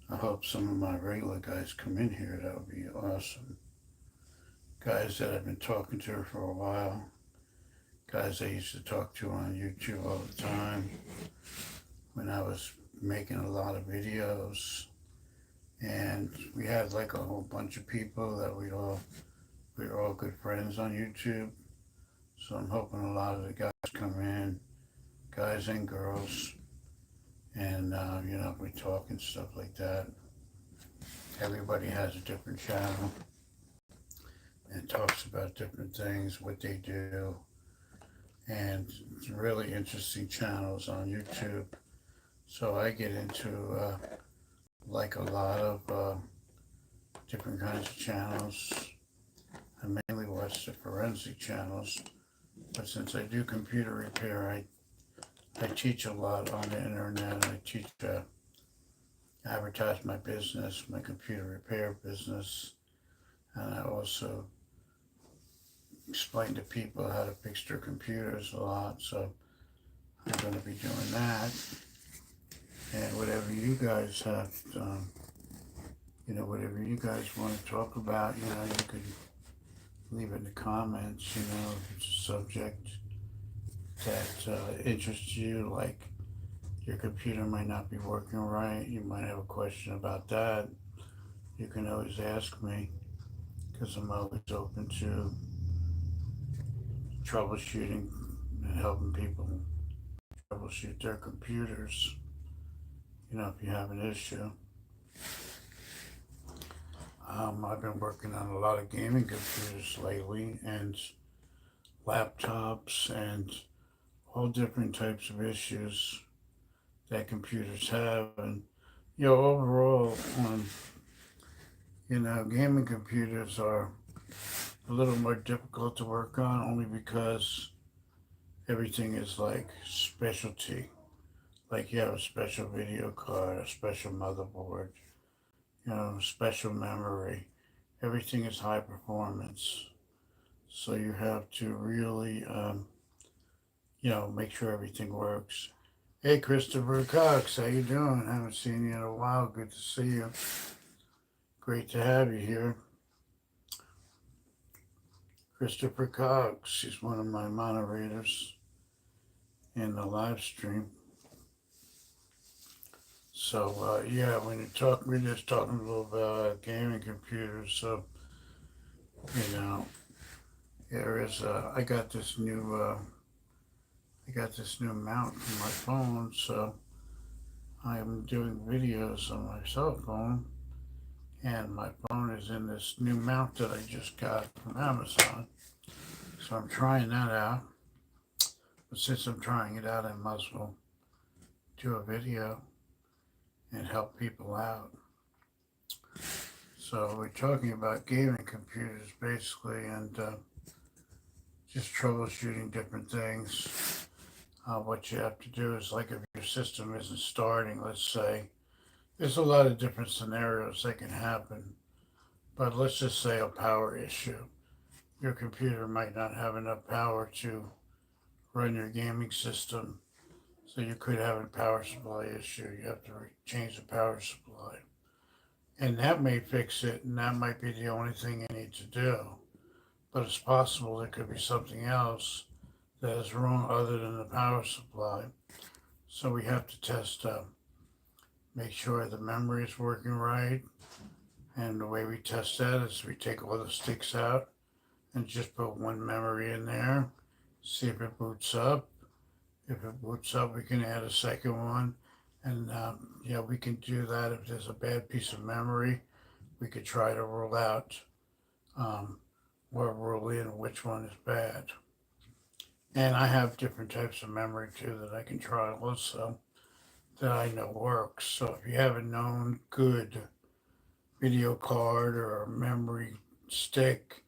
I hope some of my regular guys come in here. That would be awesome. Guys that I've been talking to for a while. Guys I used to talk to on YouTube all the time when I was making a lot of videos. And we had like a whole bunch of people that we were all good friends on YouTube. So I'm hoping a lot of the guys come in, guys and girls, and we talk and stuff like that. Everybody has a different channel and talks about different things, what they do, and it's really interesting channels on YouTube. So I get into like a lot of different kinds of channels. I mainly watch the forensic channels, but since I do computer repair, I teach a lot on the internet. I teach, advertise my business, my computer repair business, and I also explain to people how to fix their computers a lot. So I'm going to be doing that. And whatever you guys have, whatever you guys want to talk about, you could leave it in the comments, if it's a subject that interests you, like your computer might not be working right, you might have a question about that, you can always ask me because I'm always open to troubleshooting and helping people troubleshoot their computers, if you have an issue. I've been working on a lot of gaming computers lately and laptops and all different types of issues that computers have. And, overall, gaming computers are a little more difficult to work on only because everything is like specialty. Like you have a special video card, a special motherboard, special memory. Everything is high performance. So you have to really, make sure everything works. Hey, Christopher Cox, how you doing? Haven't seen you in a while. Good to see you. Great to have you here. Christopher Cox, he's one of my moderators in the live stream. So, when you talk, we're just talking a little about gaming computers. So, you know, there is, I got this new mount for my phone. So I am doing videos on my cell phone, and my phone is in this new mount that I just got from Amazon. So I'm trying that out. But since I'm trying it out, I might as well do a video and help people out. So we're talking about gaming computers basically, and just troubleshooting different things. What you have to do is, like, if your system isn't starting, let's say, there's a lot of different scenarios that can happen. But let's just say a power issue. Your computer might not have enough power to run your gaming system, so you could have a power supply issue. You have to change the power supply. And that may fix it, and that might be the only thing you need to do. But it's possible there could be something else that is wrong other than the power supply. So we have to test, make sure the memory is working right. And the way we test that is we take all the sticks out and just put one memory in there, see if it boots up. If it boots up, we can add a second one. And we can do that if there's a bad piece of memory. We could try to rule out um, or rule in which one is bad. And I have different types of memory too that I can try also that I know works. So if you have a known good video card or a memory stick,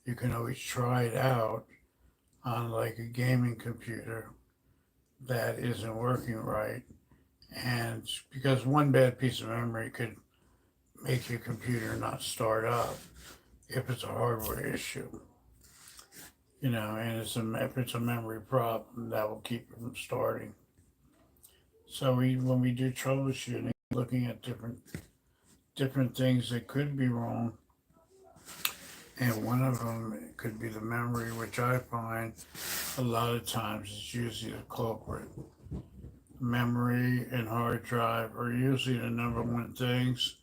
you can always try it out on like a gaming computer that isn't working right. And because one bad piece of memory could make your computer not start up if it's a hardware issue, and if it's a memory problem, that will keep it from starting. So when we do troubleshooting, looking at different different things that could be wrong. And one of them could be the memory, which I find a lot of times is usually the culprit. Memory and hard drive are usually the number one things,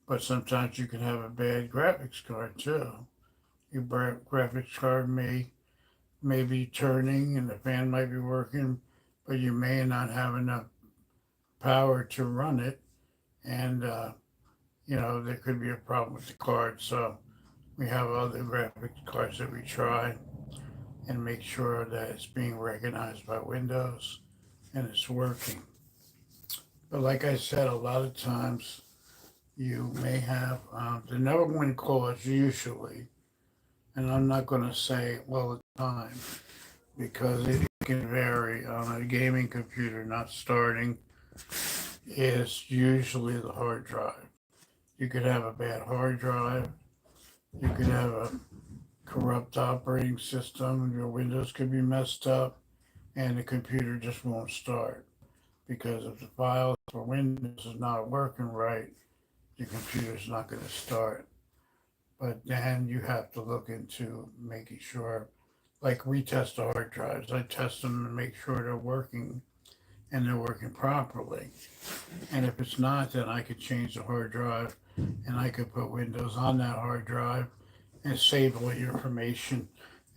but sometimes you can have a bad graphics card too. Your graphics card may be turning and the fan might be working, but you may not have enough power to run it, and there could be a problem with the card. So we have other graphics cards that we try and make sure that it's being recognized by Windows and it's working. But like I said, a lot of times you may have the number one cause usually, and I'm not going to say all the time because it can vary on a gaming computer not starting, is usually the hard drive. You could have a bad hard drive, you could have a corrupt operating system, your Windows could be messed up, and the computer just won't start. Because if the files for Windows is not working right, your computer's not going to start. But then you have to look into making sure, like we test the hard drives, I test them and make sure they're working and they're working properly. And if it's not, then I could change the hard drive and I could put Windows on that hard drive and save all your information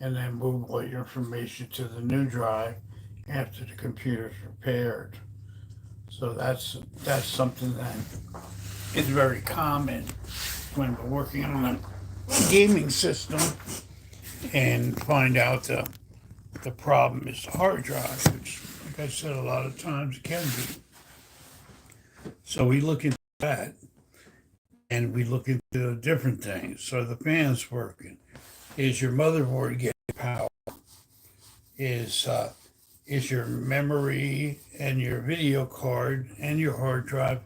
and then move all your information to the new drive after the computer's repaired. So that's something that is very common when we're working on a gaming system and find out the problem is the hard drive, which, like I said, a lot of times it can be. So we look into that and we look into different things. So the fan's working. Is your motherboard getting power? Is your memory and your video card and your hard drive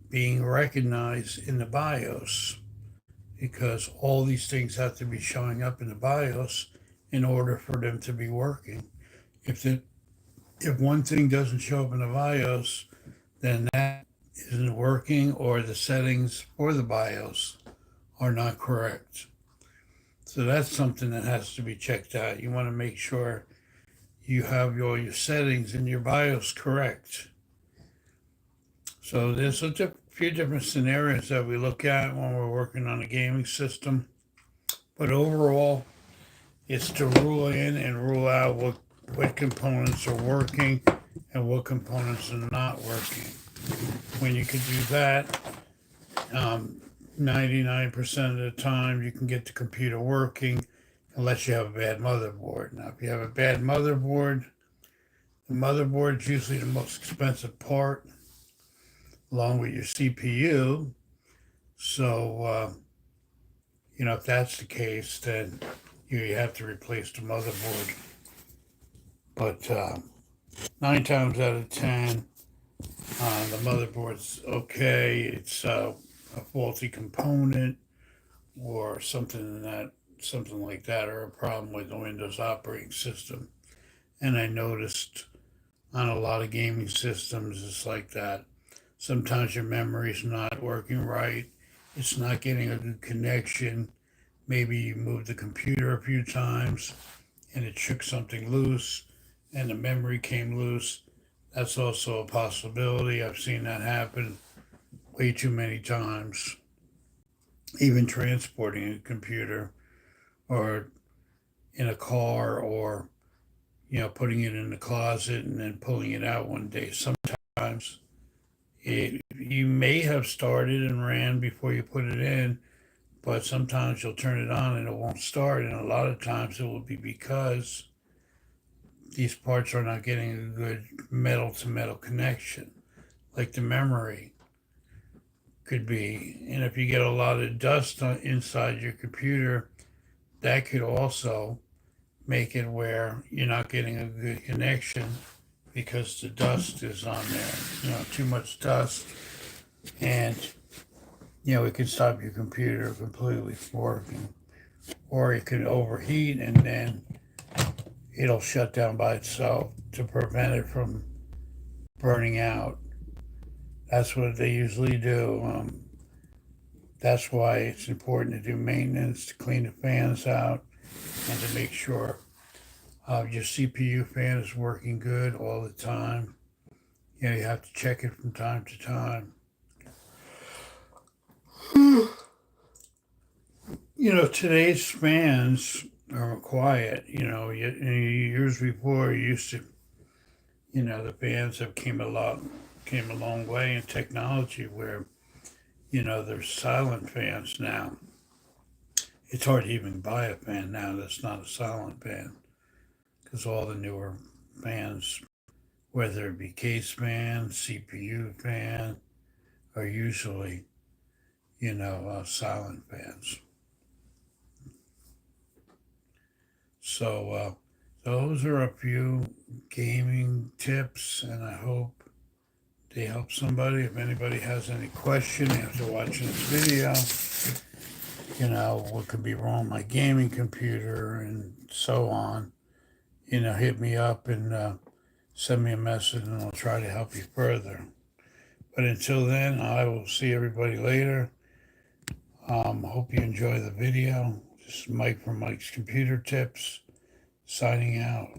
being recognized in the BIOS? Because all these things have to be showing up in the BIOS in order for them to be working. If one thing doesn't show up in the BIOS, then that isn't working, or the settings for the BIOS are not correct. So that's something that has to be checked out. You want to make sure you have all your settings in your BIOS correct. So there's a few different scenarios that we look at when we're working on a gaming system. But overall, it's to rule in and rule out what components are working and what components are not working. When you can do that, 99% of the time you can get the computer working unless you have a bad motherboard. Now, if you have a bad motherboard, the motherboard is usually the most expensive part, along with your CPU. So, if that's the case, then you have to replace the motherboard. But 9 times out of 10, the motherboard's okay. It's a faulty component or something like that, or a problem with the Windows operating system. And I noticed on a lot of gaming systems, it's like that. Sometimes your memory's not working right. It's not getting a good connection. Maybe you moved the computer a few times and it shook something loose and the memory came loose. That's also a possibility. I've seen that happen way too many times. Even transporting a computer or in a car, or putting it in the closet and then pulling it out one day. Sometimes you may have started and ran before you put it in, but sometimes you'll turn it on and it won't start. And a lot of times it will be because these parts are not getting a good metal to metal connection, like the memory could be. And if you get a lot of dust inside your computer, that could also make it where you're not getting a good connection because the dust is on there, too much dust. And, it can stop your computer completely from working. Or it can overheat and then it'll shut down by itself to prevent it from burning out. That's what they usually do. That's why it's important to do maintenance, to clean the fans out, and to make sure your CPU fan is working good all the time. You know, you have to check it from time to time. You know, today's fans are quiet. You know, years before, you used to, you know, the fans have came a long way in technology where, you know, there's silent fans now. It's hard to even buy a fan now that's not a silent fan because all the newer fans, whether it be case fan, CPU fan, are usually, you know, silent fans. So those are a few gaming tips, and I hope they help somebody. If anybody has any question after watching this video, you know, what could be wrong with my gaming computer and so on, you know, hit me up and send me a message and I'll try to help you further. But until then, I will see everybody later. Hope you enjoy the video. This is Mike from Mike's Computer Tips, signing out.